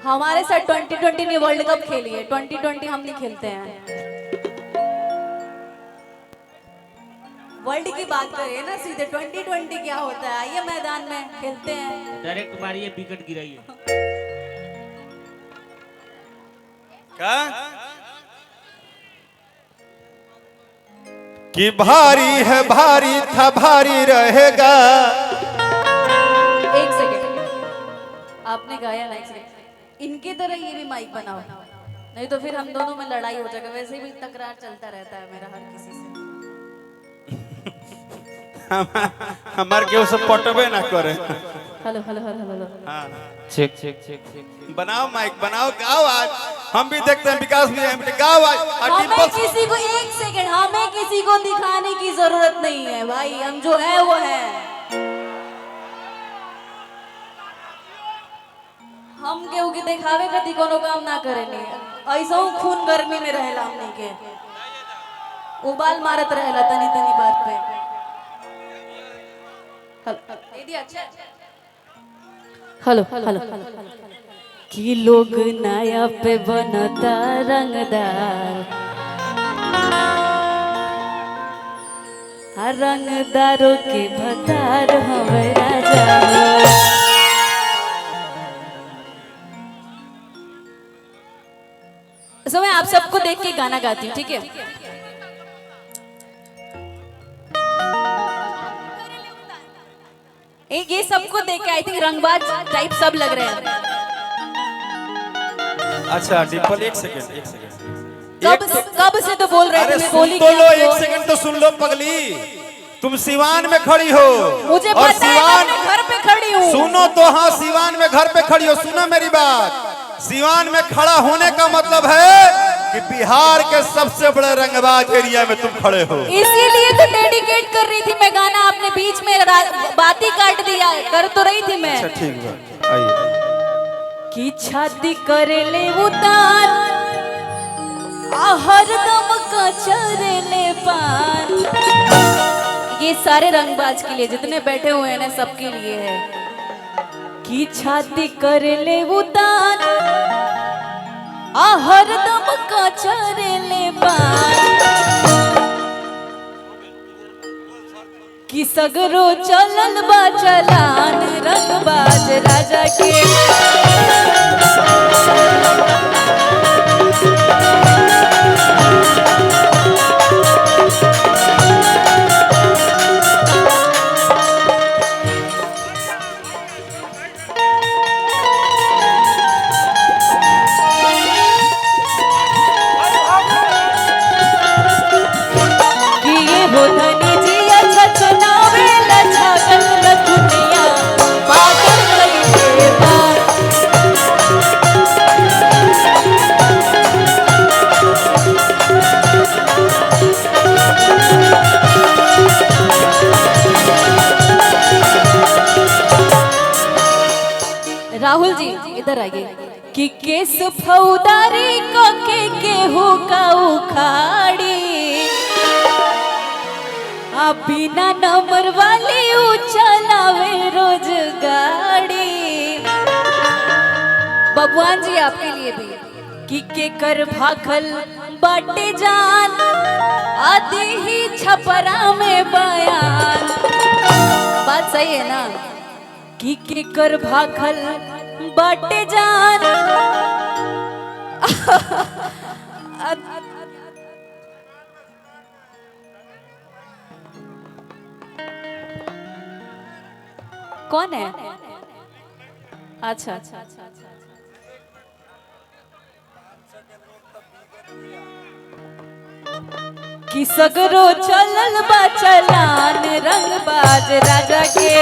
हमारे साथ 2020 ने वर्ल्ड कप खेली है, 2020 हम नहीं खेलते हैं। वर्ल्ड की बात करें ना सीधे, 2020 क्या होता है, आइए मैदान में खेलते हैं। डायरेक्ट मारिए, विकेट गिराइए। क्या कि भारी है, भारी था, भारी रहेगा। एक सेकेंड, आपने गाया ना, एक सेकेंड, इनके तरह ये भी माइक बनाओ, नहीं तो फिर हम दोनों में लड़ाई हो जाएगा। वैसे भी तकरार चलता रहता है मेरा हर किसी से। हमार के सब पटबे ना करे। हेलो हेलो हेलो हेलो, हाँ चेक चेक चेक चेक। बनाओ माइक बनाओ, गाओ आज। हम भी देखते हैं, विकास भी है, गाओ आज। हमें किसी को, एक सेकंड, हमें किसी को दिखाने की जरूरत नहीं है भाई, हम जो है वो है। हम केहू के दिखावे कदी कोनो काम ना करेंगे। ऐसा खून गर्मी में रहेला हमने के, उबाल मारत रहेला तनी तनी बात पे। दीदी अच्छा, हेलो हेलो कि लोग नया पे बनता रंगदार, हर रंगदारों के भतार हमें राजा हो। सो मैं आप सबको देख के गाना गाती हूँ, ठीक है? ये सबको देख के आई थिंक रंगबाज टाइप सब लग रहे हैं। अच्छा डिम्पल, एक सेकंड एक सेकंड, कब से तो बोल रहे थे, मैं बोली तो लो, एक सेकंड तो सुन लो पगली। तुम सिवान में खड़ी हो, मुझे और पता है, मैं घर पे खड़ी हूँ। सुनो तो, हाँ सिवान में घर पे खड़ी हो। सुनो मेरी बात, सिवान में खड़ा होने का मतलब है कि बिहार के सबसे बड़े रंगबाज एरिया में तुम खड़े हो। इसीलिए तो डेडिकेट कर रही थी मैं गाना, आपने बीच में बात ही काट दिया। कर तो रही थी मैं। अच्छा ठीक है, आइए। कि छाती करे ले उतार, हरदम कचरे ले पान। ये सारे रंगबाज के लिए, जितने बैठे हुए हैं ना, सबके लिए है। कि छाती करे ले उतार, हरदम कचरे ले पान। कि सगरो चलल बा चलान, रंगबाज राजा के। राहुल जी इधर आइए। कि केस फौदारी को केहू का उखाड़ी, बिना नंबर वाली चलावे रोज गाड़ी। भगवान जी आपके लिए भी। कि के कर भाखल बाटे जान, आदि ही छपरा में बयान। बात सही है ना? कि के कर भाखल बाटे जान, कौन है? अच्छा, कि सगरो चलल बा चलान, रंगबाज राजा के।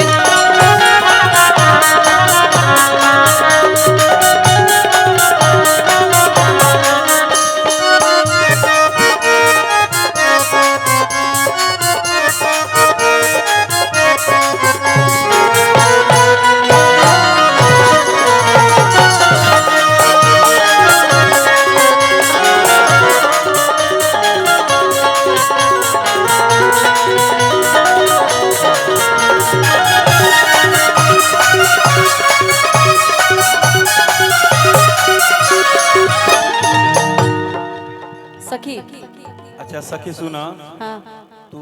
सखी। अच्छा सखी सुना, हाँ तू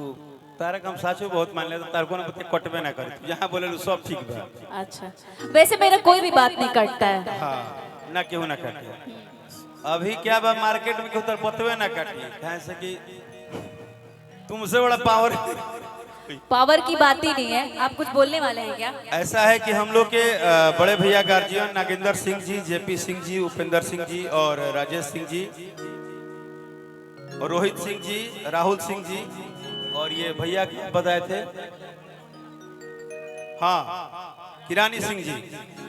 तारा हम साचो बहुत मान ले तो तार को ना पत्ते कटबे ना कर, जहां बोले लो सब ठीक बा। अच्छा, वैसे मेरा कोई भी बात नहीं कटता है। हाँ ना केहू ना काटे। अभी क्या बा मार्केट में केहू तर पतवे ना काटी, कहे से कि तुमसे बड़ा पावर। पावर की बात ही नहीं है। आप कुछ बोलने वाले हैं क्या? ऐसा है कि हम लोग के बड़े भैया गार्जियन नागेंद्र सिंह जी, जेपी सिंह जी, उपेंद्र सिंह जी और राजेश सिंह जी और रोहित सिंह जी, राहुल सिंह जी और ये भैया बताए थे, हाँ किरानी सिंह जी,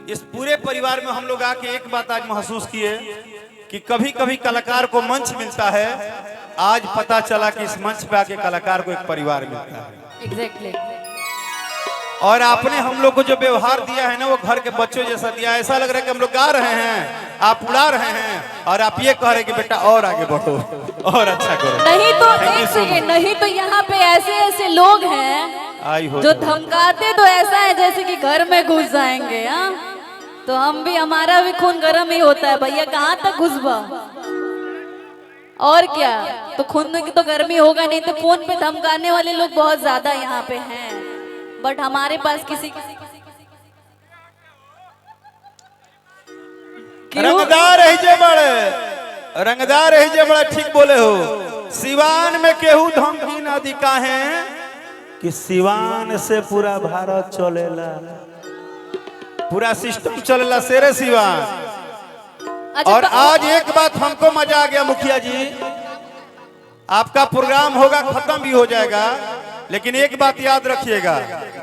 इस पूरे परिवार में हम लोग आके एक बात आज महसूस किए कि कभी कभी कलाकार को मंच मिलता है। आज पता चला कि इस मंच पे आके कलाकार को एक परिवार मिलता है। एग्जैक्टली। और आपने हम लोग को जो व्यवहार दिया है ना, वो घर के बच्चों जैसा दिया है। ऐसा लग रहा है कि हम लोग गा रहे हैं, आप उड़ा रहे हैं और आप ये कह रहे हैं कि बेटा और आगे बढ़ो और अच्छा करो। नहीं तो एक सेकेंड, नहीं तो यहाँ पे ऐसे ऐसे लोग हैं आई हो जो धमकाते तो ऐसा है जैसे कि घर में घुस जाएंगे। हाँ, तो हम भी, हमारा भी खून गर्म ही होता है भैया, कहाँ तक घुसबा। और क्या, तो खून की तो गर्मी होगा नहीं, तो फोन पे धमकाने वाले लोग बहुत ज्यादा यहाँ पे हैं, बट हमारे पास किसी रंगदार है जे बड़े, रंगदार है जे बड़ा, ठीक बोले हो। सिवान में केहू धमकी ना दिखा है कि सिवान से पूरा भारत चलेला, पूरा सिस्टम चलेला शेरे सिवान। अच्छा, और आज एक बात हमको मजा आ गया मुखिया जी, आपका प्रोग्राम होगा खत्म भी हो जाएगा, लेकिन एक बात याद रखिएगा,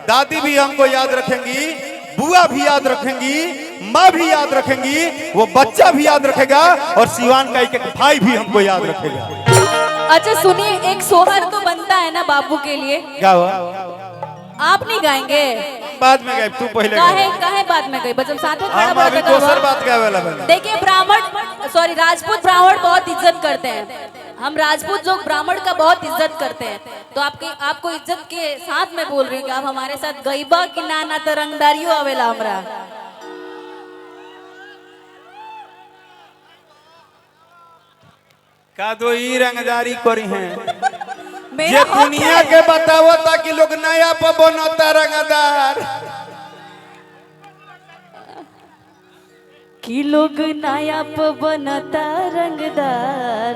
दादी भी हमको याद रखेंगी, बुआ भी याद रखेंगी, माँ भी याद रखेंगी, वो बच्चा भी याद रखेगा और सिवान का एक एक भाई भी हमको याद रखेगा। अच्छा सुनिए, एक सोहर तो बनता है ना बाबू के लिए। क्या हुआ? आप नहीं गाएंगे? बाद में गए, तू पहले काहे बाद में गई? बच्चों साथ में खड़ा हम अभी दूसर बात क्या वाला बना। देखिए, ब्राह्मण सॉरी राजपूत ब्राह्मण बहुत इज्जत करते हैं। हम राजपूत लोग ब्राह्मण का बहुत इज्जत करते हैं, तो आपको इज्जत के साथ में बोल रही हूँ कि आप हमारे साथ गईबा कि ना तो रंगदारियों आवेला हमरा। का दो ई रंगदारी करी हैं मेरा ये दुनिया के बताओ ताकि लोग नया पर बनता रंगदार, कि लोग नया पर बनता रंगदार,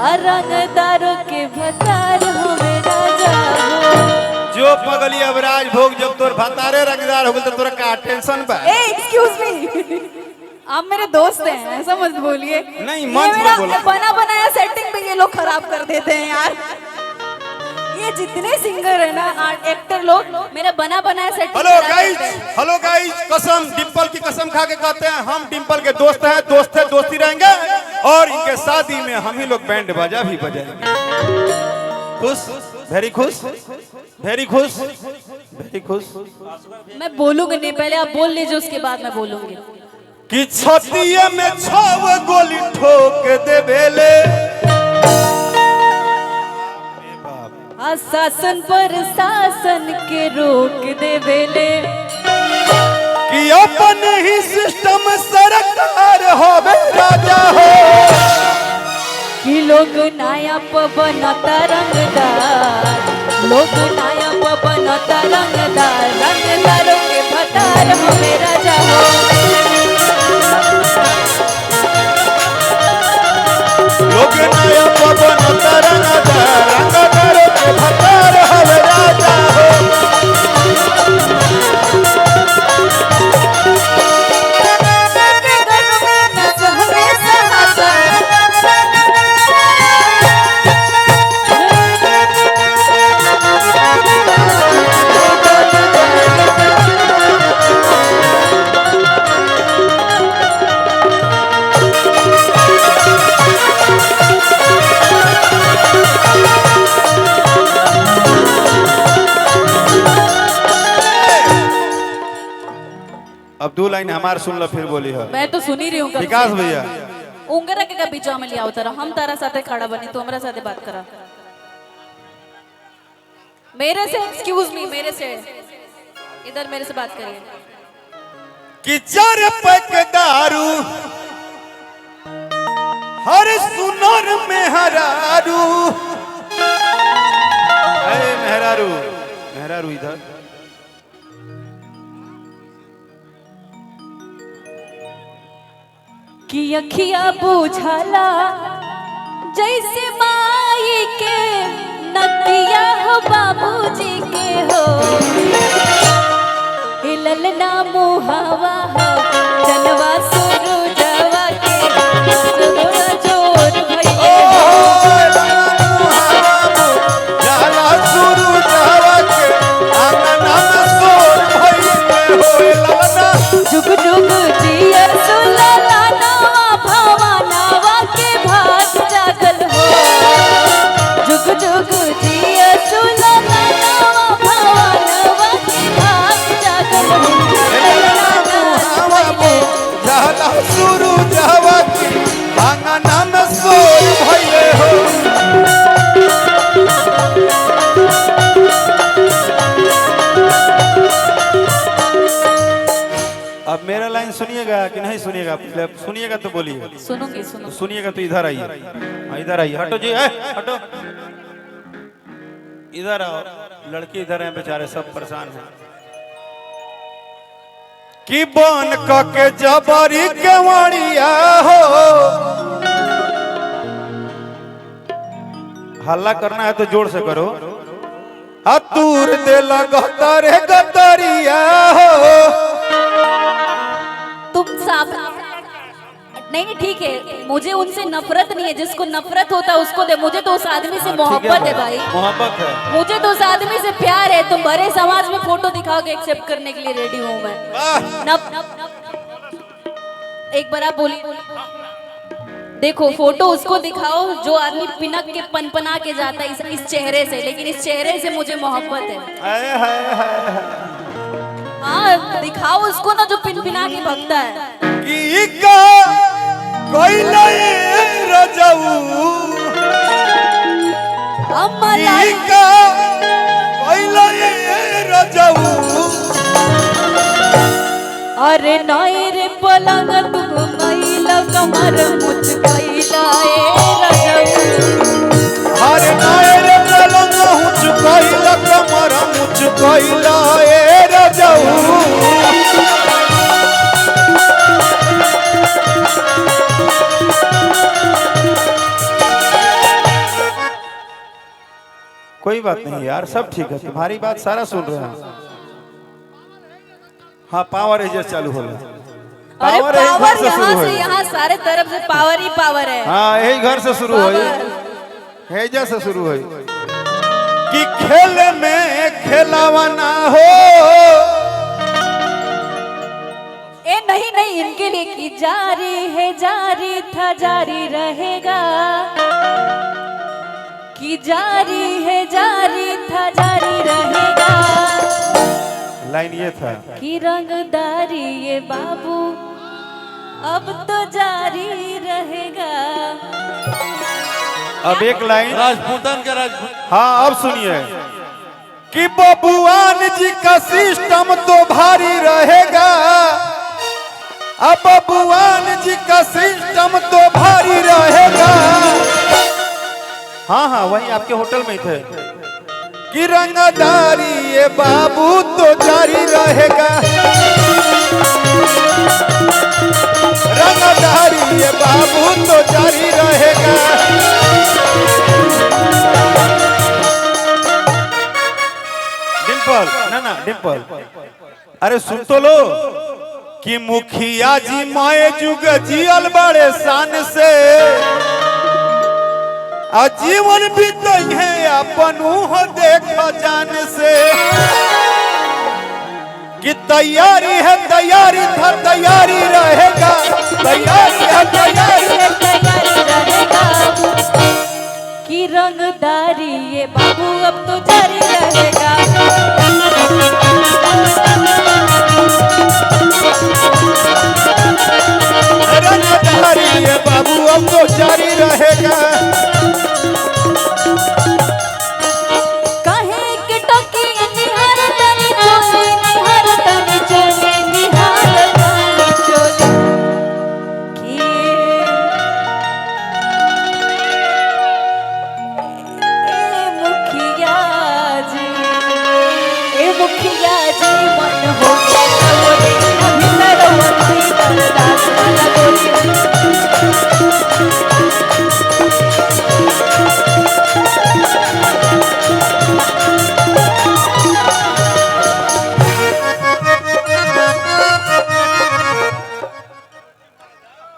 और रंगदारों के भतार हमें राजा हो। जो पगली अब राजभोग जब तोर भतारे रंगदार हो गए तो तोरा का टेंशन बा? एक्सक्यूज मी, आप मेरे दोस्त हैं, ऐसा मत बोलिए। नहीं, मंच पे बोला। बना बनाया सेटिंग पे ये लोग खराब कर देते हैं यार। ये जितने सिंगर है ना, एक्टर लोग, मेरा बना बनाया सेटिंग। हेलो गाइस, कसम डिम्पल की कसम खा के कहते हैं, हम डिम्पल के दोस्त हैं, दोस्त है दोस्ती रहेंगे और इनके शादी में हम ही लोग बैंड बाजा भी बजाएंगे। खुश, वेरी खुश, वेरी खुश, वेरी खुश। मैं बोलूंगी नहीं, पहले आप बोल लीजिए, उसके बाद मैं बोलूंगी। कि छतिया में 6 गोली ठोक दे बेले, शासन पर शासन के रोक दे बेले, कि अपन ही सिस्टम सरकार हो राजा हो, कि लोग नया बनता रंगदार, लोग नया बनता रंगदार, रंगदारों के भतार हमें राजा हो। लोग नया बनता रंगदार, रंगदारों के भतार हमें राजा हो। अब 2 लाइन हमार सुन लो फिर बोली है। मैं तो सुन ही रही हूँ। विकास भैया, उंगरा के बीच में लिया उतरा, हम तारा साथे खड़ा बनी, तो हमरा साथे बात करा। मेरे से एक्सक्यूज मी, मेरे से इधर मेरे से बात करिए। कि 4 पैक दारू हर सुनर में मेहरारू मेहरारू मेहरारू इधर कि अखिया बुझला जैसे माई के नदिया हो बाबूजी के हो ललना मुहावा हो जनवा सुरुजवा के जोर जोर भइले जाला सुरु जावा के आंगना में सोर भइले होए ललना जुग जुग जिया सुलला नवा भवनवा के भाग जागल हो जुग जुग जिया सुलला नवा भवनवा के भाग जागल हो जाला सुरु जावा के आंगना में सोर भइले हो अब मेरा लाइन सुनिएगा कि नहीं सुनिएगा? पहले सुनिएगा तो बोलिए। सुनूंगी सुनो सुनिएगा तो इधर आइए। हाँ, इधर आइए। हटो जी, हटो। इधर आओ। लड़के इधर हैं, बेचारे सब परेशान हैं। कि बन के जबरी केवड़िया हो, हल्ला करना है तो जोर से करो। हतूर दे लगतरे गतरिया हो। तुम साफ नहीं ठीक है, मुझे उनसे नफरत नहीं है, जिसको नफरत होता है उसको दे, मुझे तो उस आदमी से मोहब्बत है भाई, मोहब्बत है, मुझे तो उस आदमी से प्यार है। तुम बड़े समाज में फोटो दिखाओगे, एक्सेप्ट करने के लिए रेडी हूँ मैं। एक बार आप बोलिए, देखो फोटो उसको दिखाओ जो आदमी पिनक के पनपना के जाता है इस चेहरे से, लेकिन इस चेहरे से मुझे मोहब्बत है। हाँ दिखाओ उसको ना जो पिनपिना के भगता है। कोई नहीं रजाऊ कोई नहीं रजाऊ। अरे नाई रे पलंग तुम मैला कमर मुचकैला ए रजाऊ। अरे नाई रे पलंग मुचकैला कमर मुचकैला ए रजाऊ। कोई बात नहीं यार, सब ठीक है, तुम्हारी बात सारा सुन रहे हैं। हाँ पावर एजेस चालू हो गया। अरे पावर यहाँ से यहाँ सारे तरफ से पावर ही पावर है। हाँ यही घर से शुरू हुई, एजा से शुरू हुई। कि खेल में खेलावा ना हो। ए नहीं नहीं, इनके लिए कि जारी है जारी था जारी रहेगा, कि जारी है जारी था जारी रहेगा। लाइन ये था कि रंगदारी ये बाबू अब तो जारी रहेगा। अब एक लाइन राजपूतन का राजपूत। हाँ अब सुनिए कि बबुआन जी का सिस्टम तो भारी रहेगा। अब बबुआन जी का सिस्टम तो भारी रहेगा। हाँ हाँ वही आपके होटल में थे। कि रंगदारी ये बाबू तो जारी रहेगा। रंगदारी ये बाबू तो जारी रहेगा। डिम्पल ना डिम्पल, अरे सुन तो लो कि मुखिया जी माए जुग जियल बड़े शान से, आजीवन बीतई है अपन हो देखो जान से। कि तैयारी है तैयारी था तैयारी रहेगा। तैयारी है तैयारी रहेगा। कि रंगदारी ये बाबू अब तो जारी रहेगा। रंगदारी ये बाबू अब तो जारी रहेगा।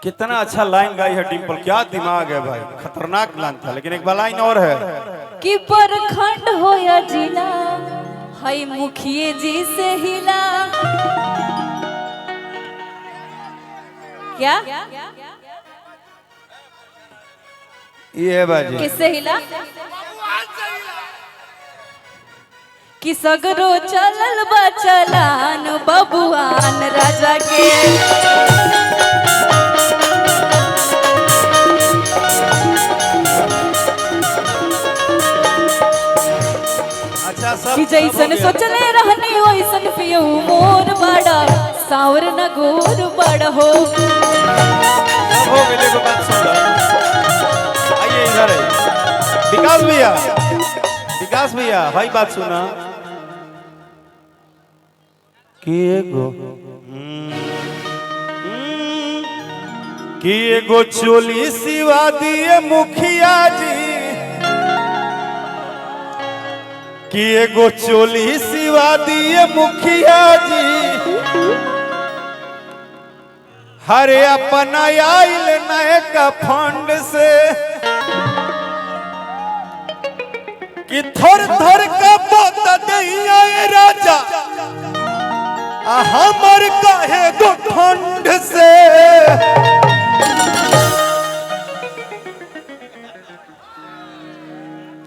कितना अच्छा लाइन गाई है डिम्पल, क्या दिमाग है भाई, खतरनाक लाइन था। लेकिन एक बार लाइन और है कि परखंड हो या जिला हई मुखिए जी से हिला। क्या ये है बाजी। किससे हिला? कि सगरो चलल बा चलान बबुआन राजा के। अच्छा सब कि जैसन सोचले रहनी वैसन पियो मोर बड़ा सावर न गोर बड़ हो। हो गए को बात सुन लो। आइए इधर है विकास भैया, विकास भैया भाई बात सुना कि एगो चोली सिवा दिए मुखिया जी, कि एगो चोली सिवा दिए मुखिया जी, हरे अपना आइल नए का फंड से, कि थोर थोर का बता दैया राजा हमर काहे दो ठंड से।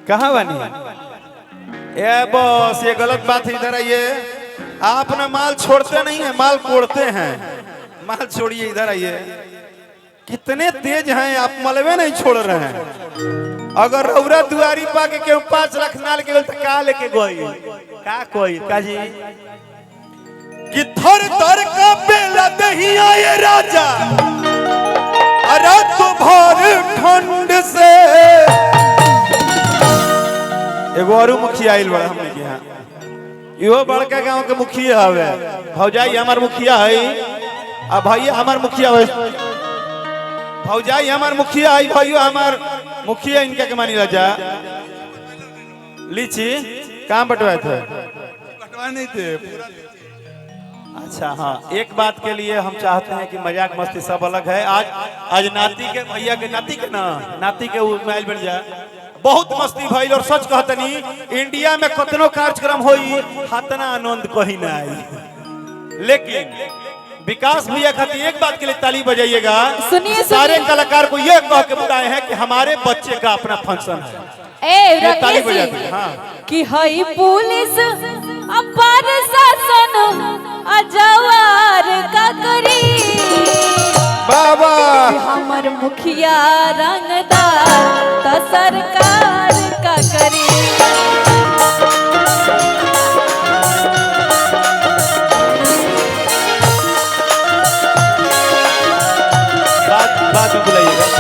कहाँ बनी ये बॉस, ये गलत बात है। इधर आइए, आप ना माल छोड़ते नहीं है, माल कोड़ते हैं। माल छोड़िए, इधर आइए। कितने तेज हैं आप, मलबे नहीं छोड़ रहे हैं। अगर रौरा दुआरी पा के क्यों 5 लाख नाल के तो का लेके गई का कोई का जी, कि थर थर का बेला दही आए राजा रात भर ठंड से। एगो और मुखिया आइल बड़ा हमने के यहाँ, इहो बड़का गांव के मुखिया हवे। भौजाई हमार मुखिया है, आ भैया हमार मुखिया है। भौजाई हमार मुखिया है, भाइयों हमार मुखिया। इनका के मानी राजा लीची कहाँ बंटवाए थे? बंटवाए नहीं थे पूरा। अच्छा हाँ, एक बात के लिए हम चाहते हैं कि मजाक मस्ती सब अलग है। आज नाती के भैया के नाती के ना नाती के माइल बन जाए, बहुत मस्ती भाई। और सच कहतनी इंडिया में कतनो कार्यक्रम होई हतना आनंद कहीं ना आई। लेकिन विकास भैया खातिर एक बात के लिए ताली बजाइएगा। सुनिए सारे कलाकार को ये कह के बुलाए हैं कि हमारे बच्चे का अपना फंक्शन है। ए ताली राकेश बजा जी, दो। हाँ कि हई पुलिस अपार शासन अजवार का करी। बाबा हमर मुखिया रंगदार त सरकार का करी। बात में बुलाइएगा।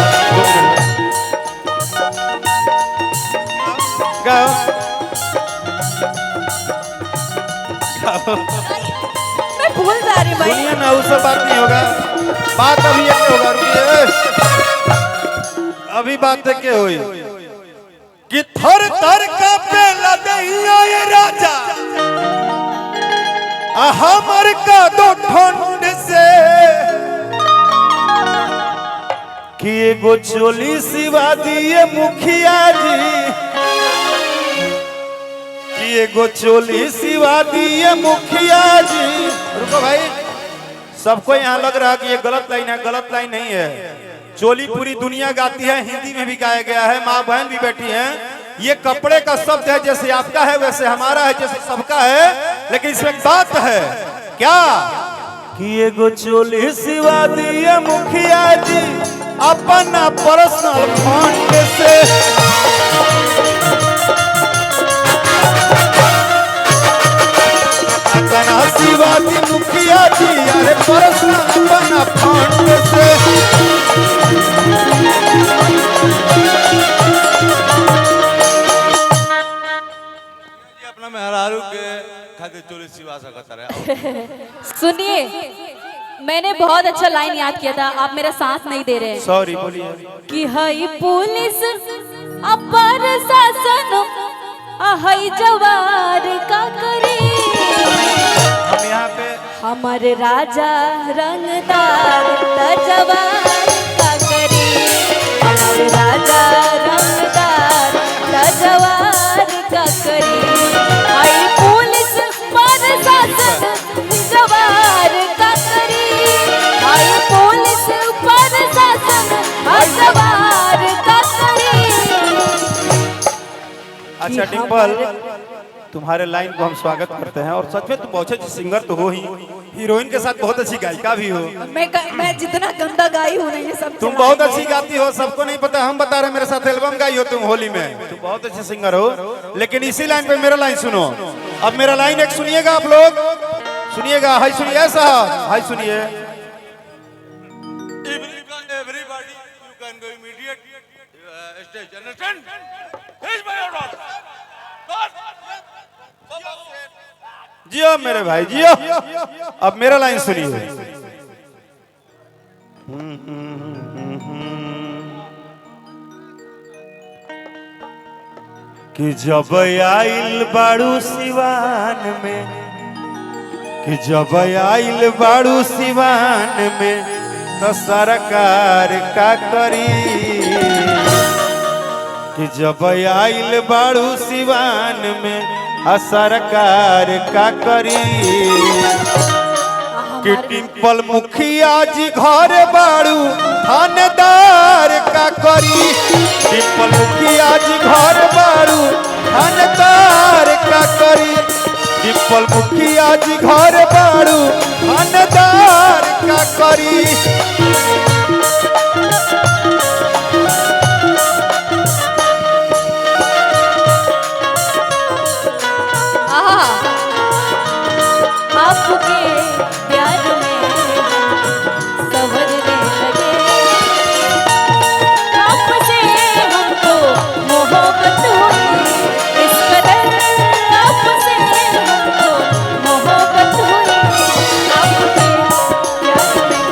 मैं भूल जा रही भाई। सुनिए ना, उस बात नहीं होगा, बात अभी एक होगा। रुकिए, अभी बात के हुई कि थर थर का बेला दैया ये राजा हमर का दो ठंड से, कि एगो चोली सिवा दिए मुखिया जी, कि एगो चोली सिवा दिए मुखिया जी। रुको भाई, सबको यहाँ लग रहा है कि ये गलत लाइन है। गलत लाइन नहीं है। चोली पूरी दुनिया गाती है, हिंदी में भी गाया गया है, माँ बहन भी बैठी हैं। ये कपड़े का शब्द है, जैसे आपका है वैसे हमारा है, जैसे सबका है। लेकिन इसमें बात है क्या कि एगो चोली सिवा दिए मुखिया जी अपना पर्सनल फंड से, अपना सिवा दी मुखिया जी अरे पर्सनल अपना फंड से। अपना मेहरारू के खातिर चोरी सिवा सकता है। सुनिए, मैंने बहुत अच्छा लाइन याद किया था, आप मेरा साथ नहीं दे रहे। सॉरी, बोलिए। कि हई पुलिस अपर शासन हई जवार का करी। हम यहाँ पे हमर राजा रंगदार त जवार अच्छा डिम्पल, तुम्हारे लाइन को हम स्वागत करते हैं और सच में तुम बहुत अच्छी सिंगर तो हो ही, हीरोइन के साथ बहुत अच्छी गायिका भी हो। मैं जितना गंदा गाई हूँ ना ये सब तुम बहुत अच्छी गाती हो, सबको नहीं पता, हम बता रहे हैं, मेरे साथ एल्बम गाई हो तुम होली में, तुम बहुत अच्छी सिंगर हो। लेकिन इसी लाइन पे मेरा लाइन सुनो, अब मेरा लाइन एक सुनिएगा आप लोग, सुनिएगा, हाय सुनिए साहब, हाय सुनिए। Everybody, you can go immediate stage. Understand? Here's my order. जियो मेरे भाई जियो। अब मेरा लाइन सुनिए। कि जब आइल बाड़ू सिवान में, कि जब आइल बाड़ू सिवान में, तो सरकार का करी। कि जब आइल बाड़ू सिवान में, आ सरकार का करी। कि डिम्पल मुखिया जी घर बाड़ू थानेदार का करी। डिम्पल मुखिया जी घर बाड़ू थानेदार का करी। डिम्पल मुखिया जी घर बाड़ू थानेदार का करी। आपके प्यार में संवरने लगे, आपसे हमको मोहब्बत हुई, इस कदर आपसे हमको मोहब्बत हुई, आपके प्यार में।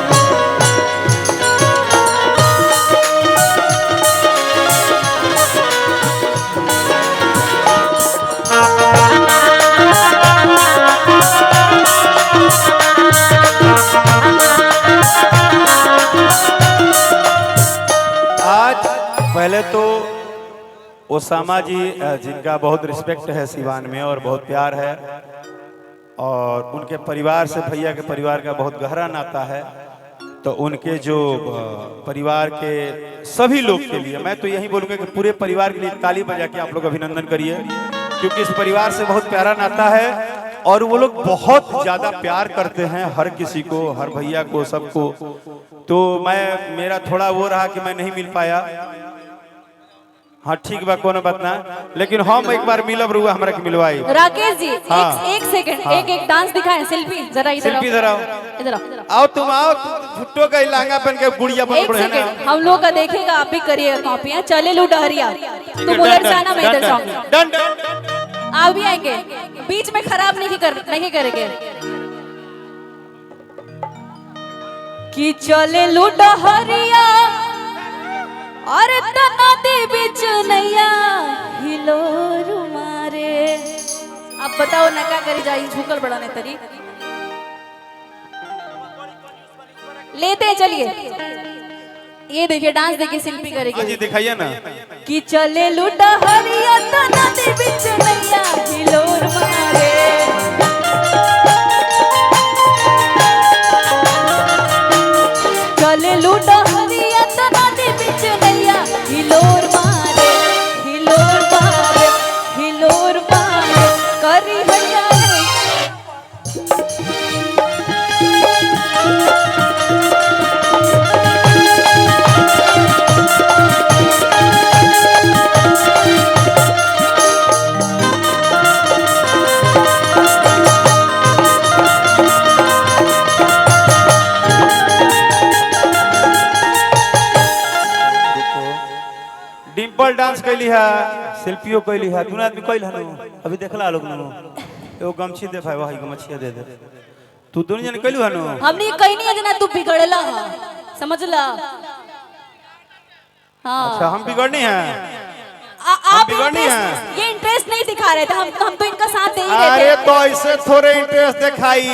पहले तो ओसामा जी, जिनका बहुत रिस्पेक्ट है सिवान में और बहुत प्यार है, और उनके परिवार से, भैया के परिवार का बहुत गहरा नाता है, तो उनके जो परिवार के सभी लोग के लिए मैं तो यही बोलूँगा कि पूरे परिवार के लिए ताली बजा के आप लोग अभिनंदन करिए, क्योंकि इस परिवार से बहुत प्यारा नाता है और वो लोग बहुत ज़्यादा प्यार करते हैं हर किसी को, हर भैया को, सबको। तो मेरा थोड़ा वो रहा कि मैं नहीं मिल पाया। हाँ ठीक बा, कोनो बात ना, लेकिन हम एक बार मिलब रुआ, हमरा के मिलवाई। राकेश जी हाँ। एक सेकंड, हाँ। एक डांस दिखाएं, शिल्पी जरा इधर शिल्पी इधर आओ, इधर आओ, आओ तुम आओ, झुट्टो का लहंगा पहन के गुड़िया बन एक पड़े सेकंड, ना। हम लोग का देखेगा, आप भी करिएगा कॉपियां। चले लो डहरिया, तुम उधर से आना, मैं इधर जाऊंगी। डन। आप भी आएंगे, बीच में खराब नहीं करेंगे। कि चले लो डहरिया और तना दे बिच नैया हिलोर मारे। अब बताओ ना क्या करी जाई, झुकल बड़ा ने तरी लेते हैं। चलिए ये देखिए, डांस देखिए, शिल्पी करेगी जी, दिखाइए ना। कि चले लुटा हरिया तना दे बिच नैया हिलोर मारे। चले लुटा हरिया तना दे बिच नैया हिलोर मारे, हिलोर मारे, हिलोर मारे, करी हैया डिम्पल डांस कैली है, शिल्पियों कैली है, दोनों आदमी कैल है। अभी देखला लोग नु एगो गमछी दे भाई, वही गमछिया दे दे। तू दोनों जन कैलू है नु, हमने कहीं नहीं जना, तू बिगड़ला है, समझला। हाँ अच्छा हम बिगड़नी है, आप बिगड़नी ये इंटरेस्ट नहीं दिखा रहे थे, हम तो इनका साथ दे ही रहे अरे थे। तो ऐसे थोड़े इंटरेस्ट दिखाई,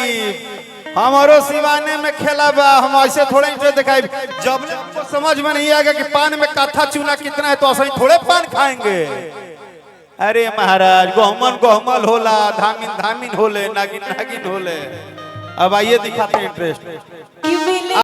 हमारो सिवाने में खेला बा, हम ऐसे थोड़े इंटरेस्ट दिखाई। जब तो समझ में नहीं आएगा कि पान में काथा चूना कितना है, तो ऐसे थोड़े पान खाएंगे। अरे महाराज, गोहमन गोहमल होला, धामिन धामिन होले, नागिन नागिन होले। अब आइए दिखाते हैं इंटरेस्ट।